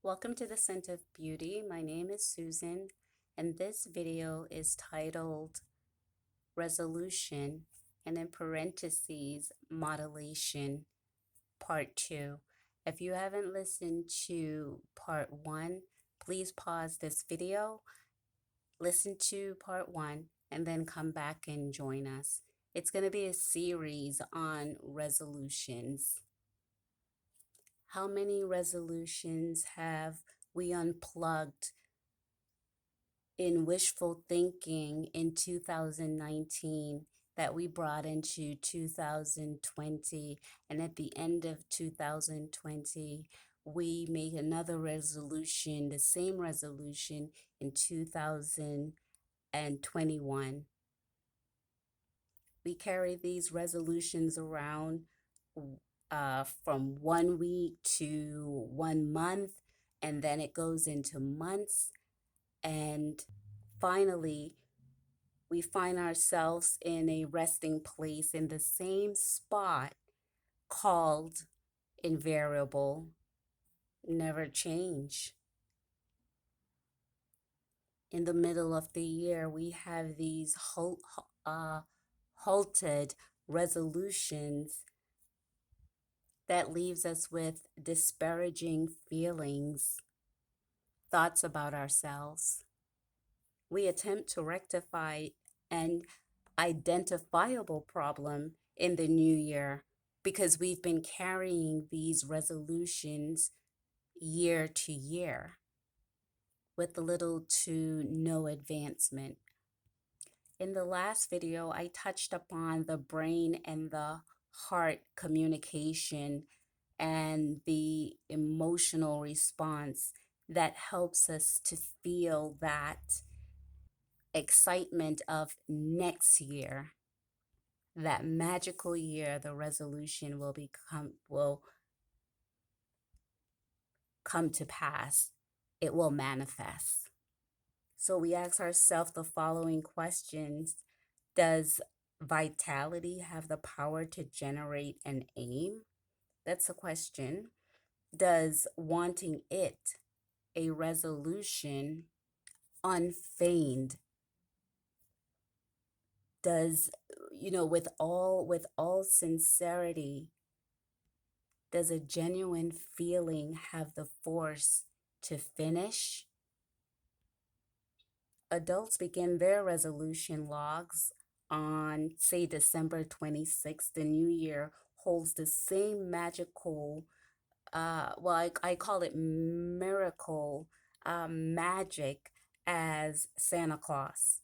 Welcome to the Scent of Beauty. My name is Susan, and this video is titled Resolution and in parentheses, Modulation, Part 2. If you haven't listened to Part 1, please pause this video, listen to Part 1, and then come back and join us. It's going to be a series on resolutions. How many resolutions have we unplugged in wishful thinking in 2019 that we brought into 2020? And at the end of 2020, we made another resolution, the same resolution in 2021. We carry these resolutions around from 1 week to 1 month, and then it goes into months. And finally, we find ourselves in a resting place in the same spot called invariable, never change. In the middle of the year, we have these halted resolutions that leaves us with disparaging feelings, thoughts about ourselves. We attempt to rectify an identifiable problem in the new year because we've been carrying these resolutions year to year with little to no advancement. In the last video, I touched upon the brain and the heart communication and the emotional response that helps us to feel that excitement of next year, that magical year. The resolution will come to pass. It will manifest. So we ask ourselves the following questions. Does vitality have the power to generate an aim? That's a question. Does wanting it, a resolution, unfeigned? Does, with all sincerity, does a genuine feeling have the force to finish? Adults begin their resolution logs on, say, December 26th. The new year holds the same magical, I call it miracle magic as Santa Claus.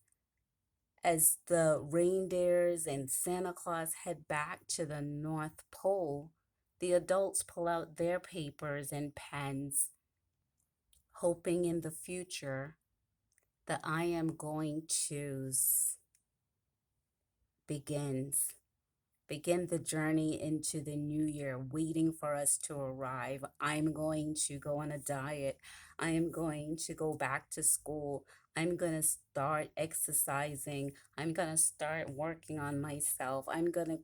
As the reindeers and Santa Claus head back to the North Pole, the adults pull out their papers and pens, hoping in the future that I am going to begins. Begin the journey into the new year, waiting for us to arrive. I'm going to go on a diet. I am going to go back to school. I'm going to start exercising. I'm going to start working on myself. I'm going to,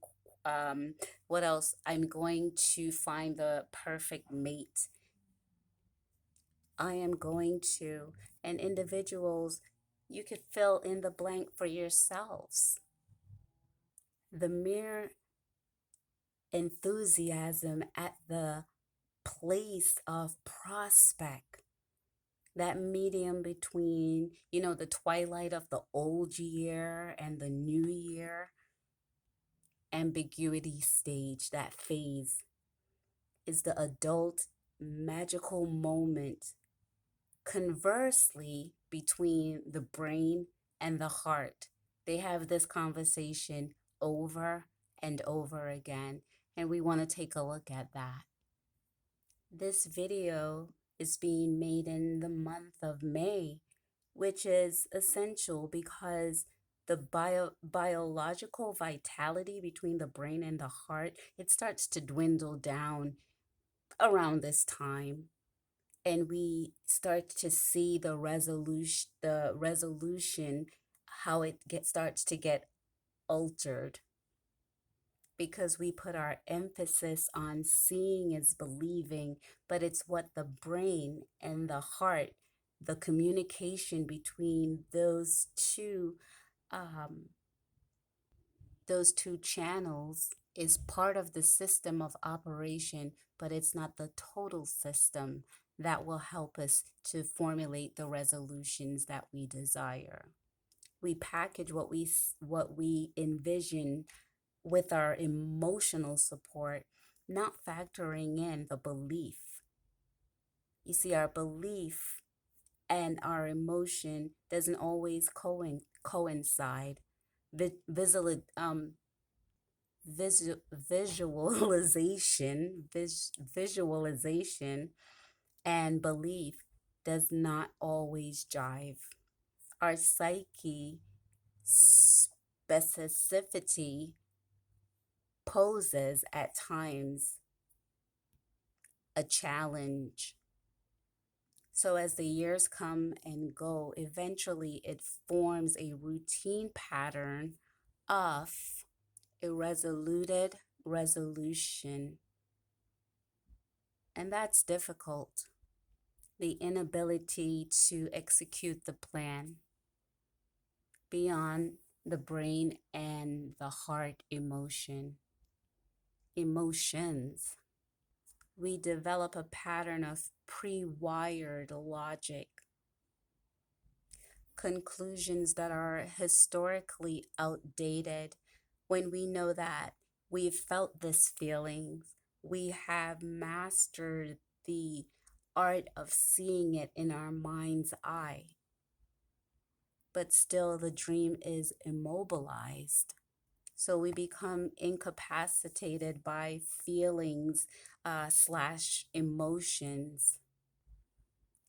what else? I'm going to find the perfect mate. I am going to, and individuals, you could fill in the blank for yourselves. The mere enthusiasm at the place of prospect, that medium between, the twilight of the old year and the new year, ambiguity stage, that phase, is the adult magical moment. Conversely, between the brain and the heart, they have this conversation over and over again, and we want to take a look at that. This video is being made in the month of May, which is essential because the biological vitality between the brain and the heart, it starts to dwindle down around this time. And we start to see the resolution, how it starts to get altered. because we put our emphasis on seeing is believing, but it's what the brain and the heart, the communication between um, those two channels is part of the system of operation, but it's not the total system that will help us to formulate the resolutions that we desire. We package what we envision with our emotional support, not factoring in the belief. You see, our belief and our emotion doesn't always coincide. Visual, visualization and belief does not always jive. Our psyche specificity poses at times a challenge. So as the years come and go, eventually it forms a routine pattern of irresoluted resolution. And that's difficult. The inability to execute the plan beyond the brain and the heart emotions. We develop a pattern of pre-wired logic, conclusions that are historically outdated. When we know that we've felt this feelings, we have mastered the art of seeing it in our mind's eye, but still the dream is immobilized. So we become incapacitated by feelings slash emotions,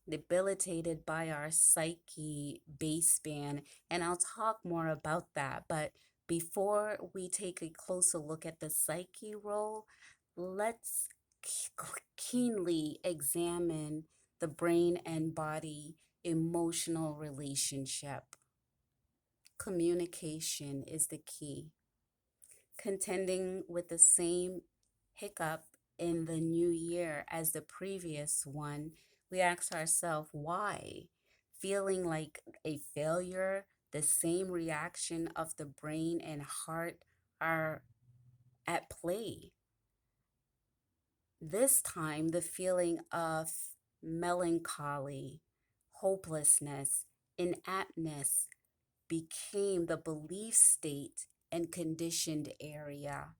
debilitated by our psyche baseband. And I'll talk more about that. But before we take a closer look at the psyche role, let's keenly examine the brain and body emotional relationship. Communication is the key. Contending with the same hiccup in the new year as the previous one, we ask ourselves why. Feeling like a failure, the same reaction of the brain and heart are at play. This time, the feeling of melancholy, hopelessness, inaptness became the belief state and conditioned area.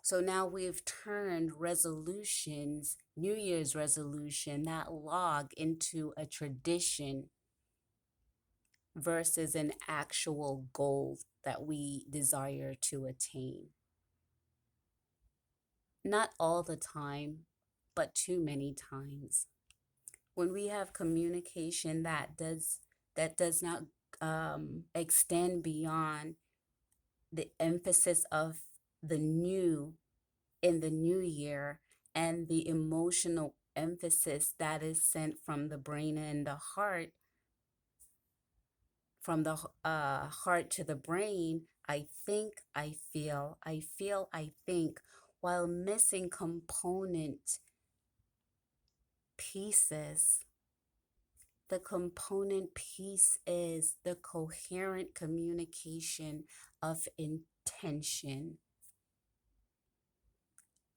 So now we've turned resolutions, New Year's resolution, that log into a tradition versus an actual goal that we desire to attain. Not all the time, but too many times. When we have communication that does not extend beyond the emphasis of the new in the new year and the emotional emphasis that is sent from the brain and the heart, from the heart to the brain, I think, I think, while missing component pieces. The component piece is the coherent communication of intention.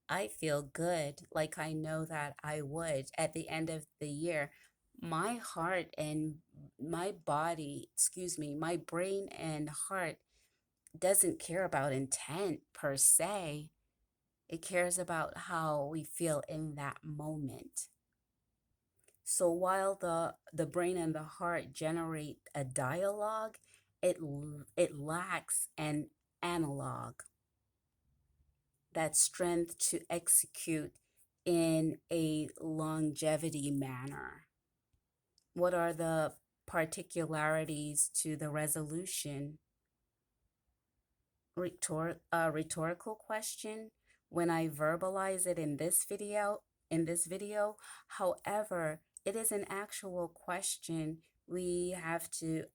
I feel good, like I know that I would at the end of the year. My heart and my body, my brain and heart doesn't care about intent per se. It cares about how we feel in that moment. So while the brain and the heart generate a dialogue, it lacks an analog, that strength to execute in a longevity manner. What are the particularities to the resolution? Rhetorical question when I verbalize it in this video. However, it is an actual question we have to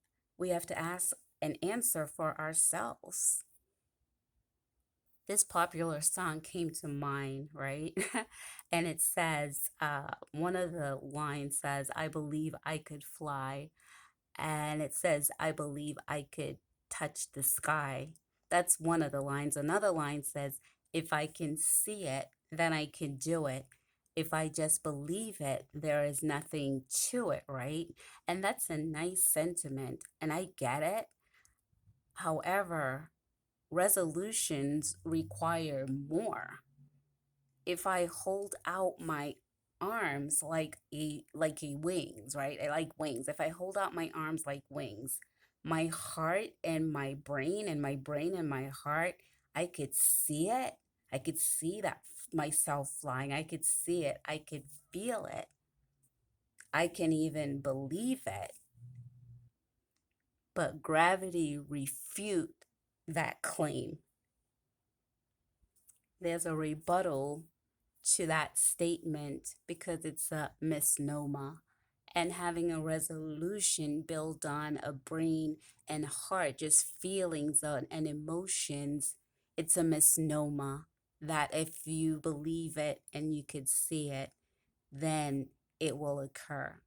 ask and answer for ourselves. This popular song came to mind, right? And it says, one of the lines says, I believe I could fly. And it says, I believe I could touch the sky. That's one of the lines. Another line says, if I can see it, then I can do it. If I just believe it, there is nothing to it, right? And that's a nice sentiment, and I get it. However, resolutions require more. If I hold out my arms like a wings, right? I like wings. If I hold out my arms like wings, my heart and my brain and my brain and my heart, I could see it. I could see that myself flying. I could see it. I could feel it. I can even believe it. But gravity refute that claim. There's a rebuttal to that statement because it's a misnomer. And having a resolution built on a brain and heart, just feelings and emotions, it's a misnomer that if you believe it and you could see it, then it will occur.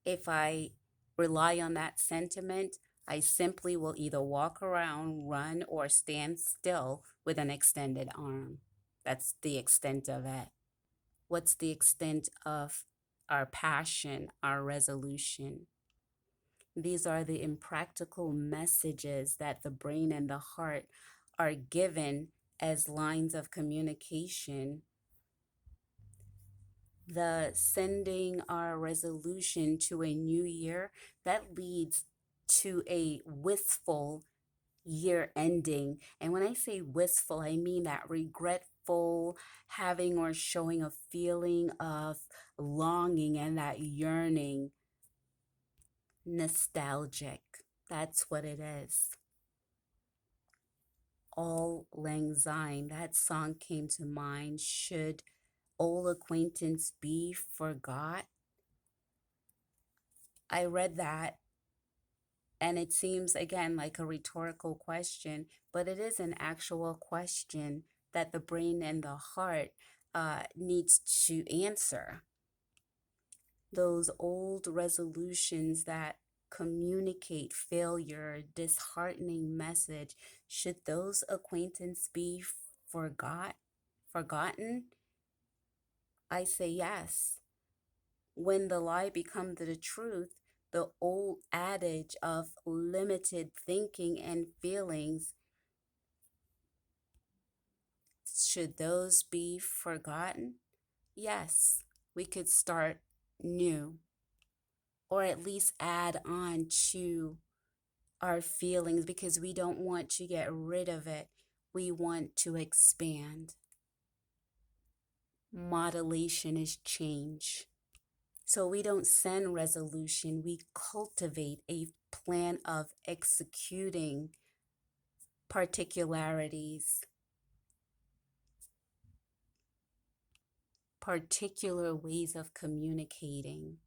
If I rely on that sentiment, I simply will either walk around, run, or stand still with an extended arm. That's the extent of it. What's the extent of our passion, our resolution? These are the impractical messages that the brain and the heart are given as lines of communication. The sending our resolution to a new year, that leads to a wistful year ending. And when I say wistful, I mean that regretful, having or showing a feeling of longing and that yearning, nostalgic. That's what it is. All Lang Syne, that song came to mind. Should old acquaintance be forgot? I read that and it seems again like a rhetorical question, but it is an actual question that the brain and the heart needs to answer. Those old resolutions that communicate failure, disheartening message, should those acquaintance be forgotten? I say yes. When the lie becomes the truth, the old adage of limited thinking and feelings, should those be forgotten? Yes, we could start new, or at least add on to our feelings because we don't want to get rid of it. We want to expand. Modulation is change. So we don't send resolution, we cultivate a plan of executing particularities, particular ways of communicating.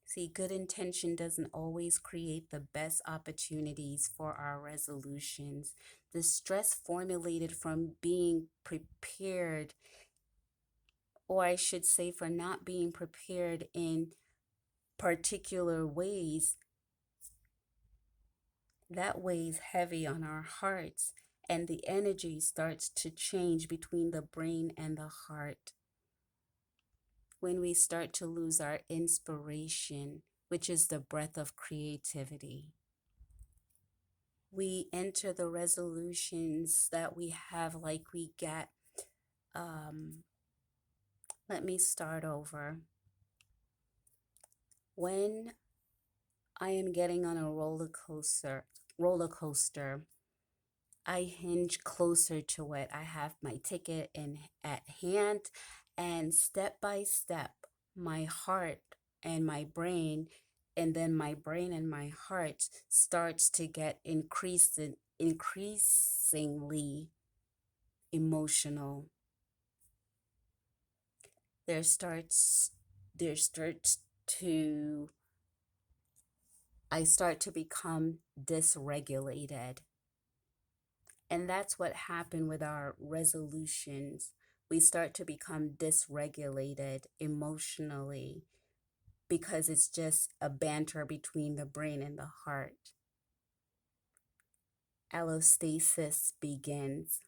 See, good intention doesn't always create the best opportunities for our resolutions. The stress formulated from being prepared, or I should say, for not being prepared in particular ways, that weighs heavy on our hearts, and the energy starts to change between the brain and the heart. When we start to lose our inspiration, which is the breath of creativity, we enter the resolutions that we have, like we get, let me start over. When I am getting on a roller coaster, I hinge closer to it. I have my ticket at hand, and step by step, my heart and my brain, and then my brain and my heart starts to get increasingly emotional. There starts to I start to become dysregulated. And that's what happened with our resolutions. We start to become dysregulated emotionally because it's just a banter between the brain and the heart. Allostasis begins.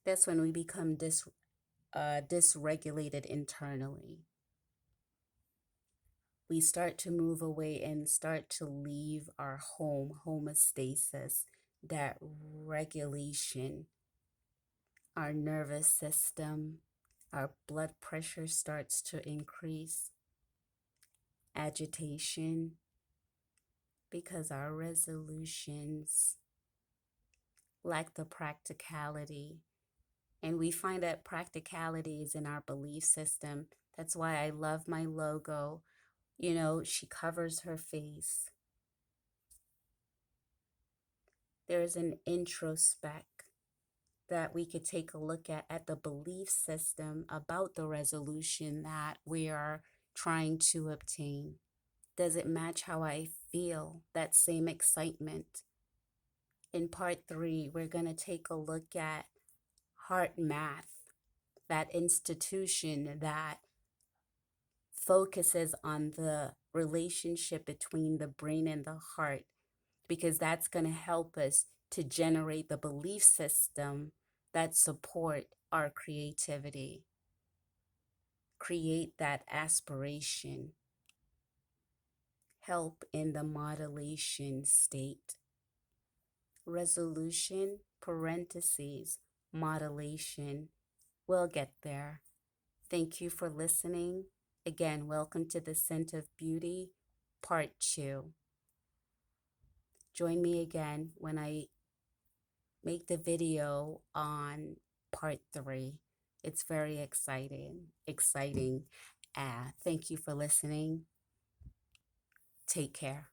That's when we become dysregulated internally. We start to move away and start to leave our homeostasis, that regulation. Our nervous system, our blood pressure starts to increase, agitation, because our resolutions lack the practicality. And we find that practicality is in our belief system. That's why I love my logo. You know, she covers her face. There's an introspect that we could take a look at the belief system about the resolution that we are trying to obtain. Does it match how I feel? That same excitement. In part 3, we're going to take a look at heart math, that institution that focuses on the relationship between the brain and the heart, because that's going to help us to generate the belief system that support our creativity, create that aspiration, help in the modulation state. Resolution, parentheses, modulation. We'll get there. Thank you for listening. Again, welcome to the Scent of Beauty, Part 2. Join me again when I make the video on Part 3. It's very exciting. Thank you for listening. Take care.